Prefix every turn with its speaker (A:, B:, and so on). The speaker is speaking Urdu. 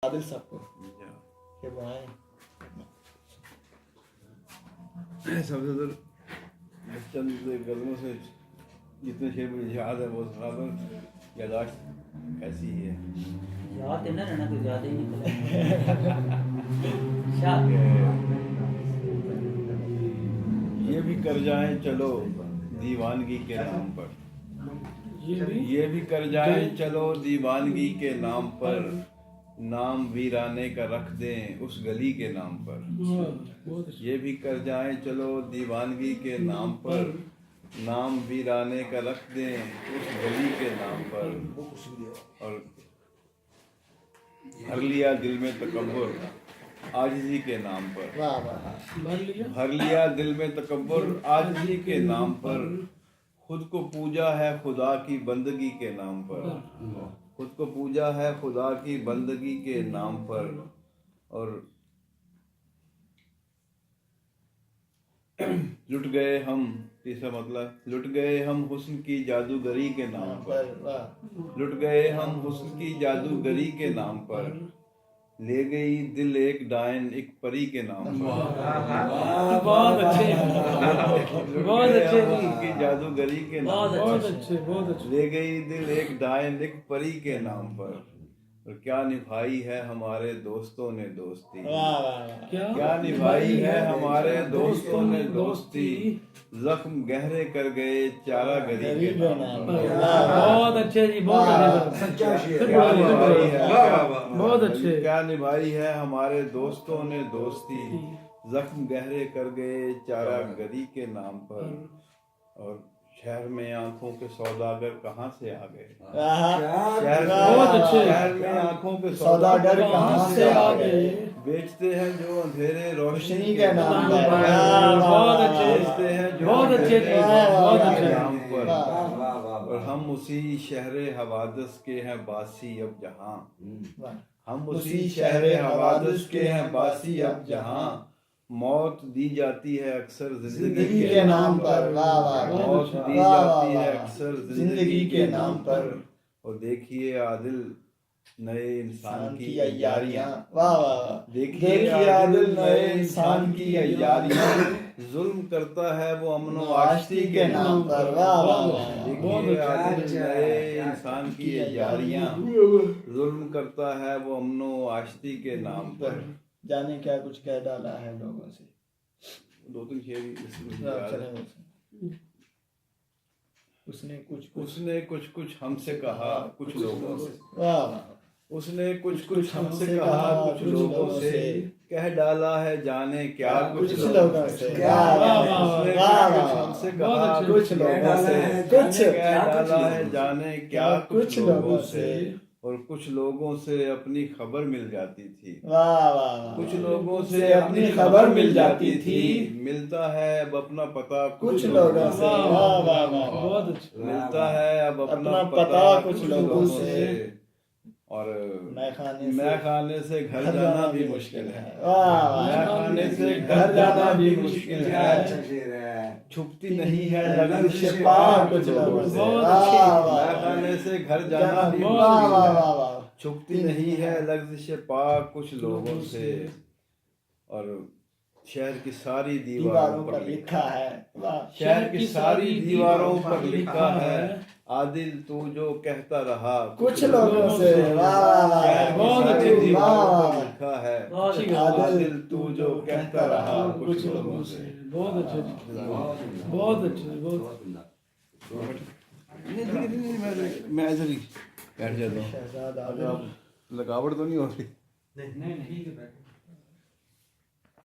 A: عادل صاحب کو کہ وہ آئیں.
B: سب سے در چند غزلوں سے جتنے شعر مجھے یاد ہے وہ سنا دوں. یاداشت ایسی ہی ہے.
C: یاد ہے نا رہنا تو یاد ہی نہیں
B: یہ بھی کر جائیں چلو دیوانگی کے نام پر. یہ بھی کر جائیں چلو دیوانگی کے نام پر. نام ویرانے کا رکھ دیں اس گلی کے نام پر. یہ بھی کر جائیں چلو دیوانگی کے نام پر. نام ویرانے کا رکھ دیں اس گلی کے نام پر. اور بھر لیا دل میں تکبر عاجزی کے نام پر. بھر لیا دل میں تکبر عاجزی کے نام پر. خود کو پوجا ہے خدا کی بندگی کے نام پر. خود کو پوجا ہے خدا کی بندگی کے نام پر. اور لٹ گئے ہم تیسرا مطلب لٹ گئے ہم حسن کی جادوگری کے نام پر. لٹ گئے ہم حسن کی جادوگری کے نام پر. لے گئی دل ایک ڈائن ایک پری کے نام پر.
C: بہت اچھے بہت اچھے
B: کی جادوگری کے نام پر. لے گئی دل ایک ڈائن ایک پری کے نام پر. اور کیا نبھائی ہے ہمارے دوستوں نے دوستی. کیا نبھائی ہے ہمارے دوستوں نے دوستی. زخم گہرے کر گئے چارہ گری کے نام پر.
C: بہت اچھے جی بہت اچھے.
B: کیا نبھائی ہے ہمارے دوستوں نے دوستی. زخم گہرے کر گئے چارہ گری کے نام پر. اور شہر میں آنکھوں کے سوداگر کہاں سے آ گئے. شہر میں آنکھوں کے سوداگر کہاں سے آ گئے. بیچتے ہیں جو اندھیرے روشنی کے نام پر. بیچتے ہیں جو اندھیرے روشنی کے نام پر. اور ہم اسی شہر حوادث کے ہیں باسی اب جہاں. ہم اسی شہر حوادث کے ہیں باسی اب جہاں. موت دی جاتی ہے اکثر زندگی کے نام پر. موت دی جاتی ہے اکثر زندگی کے نام پر. اور دیکھیے عادل نئے انسان کی عیاریاں. دیکھیے عادل نئے انسان کی عیاریاں. ظلم کرتا ہے وہ امن و آشتی کے نام پر. دیکھیے عادل نئے انسان کی عیاریاں. ظلم کرتا ہے وہ امن و آشتی کے نام پر.
A: جانے کیا کچھ کہہ ڈالا ہے لوگوں سے.
B: دو تین شعر اس نے کچھ ہم سے کہا کچھ لوگوں سے. اس نے کچھ ہم سے کہا کچھ لوگوں سے. کہہ ڈالا ہے جانے کیا کچھ لوگوں سے. اس نے کچھ ہم سے کہا کچھ لوگوں سے. کہہ ڈالا ہے جانے کیا کچھ لوگوں سے. اور کچھ لوگوں سے اپنی خبر مل جاتی تھی. کچھ لوگوں سے اپنی خبر مل جاتی تھی. ملتا ہے اب اپنا پتہ کچھ لوگوں سے. ملتا ہے اب اپنا پتہ کچھ لوگوں سے. اور میں خانے سے گھر جانا بھی مشکل ہے. میں خانے سے گھر جانا بھی مشکل ہے. چھپتی نہیں ہے لغزش پاک کچھ لوگوں سے. میں خانے سے گھر جانا بھی مشکل ہے. چھپتی نہیں ہے لغزش پاک کچھ لوگوں سے. اور شہر کی ساری دیواروں پر لکھا ہے. شہر کی ساری دیواروں پر لکھا ہے. عادل تو جو کہتا رہا کچھ لوگوں سے. شہر کی ساری دیواروں پر لکھا ہے. عادل تو جو کہتا رہا کچھ لوگوں سے.
C: بہت اچھے بہت اچھے
B: میں ادھر ہی بیٹھ جاتا ہوں. لگاوٹ تو نہیں ہو رہی.
C: نہیں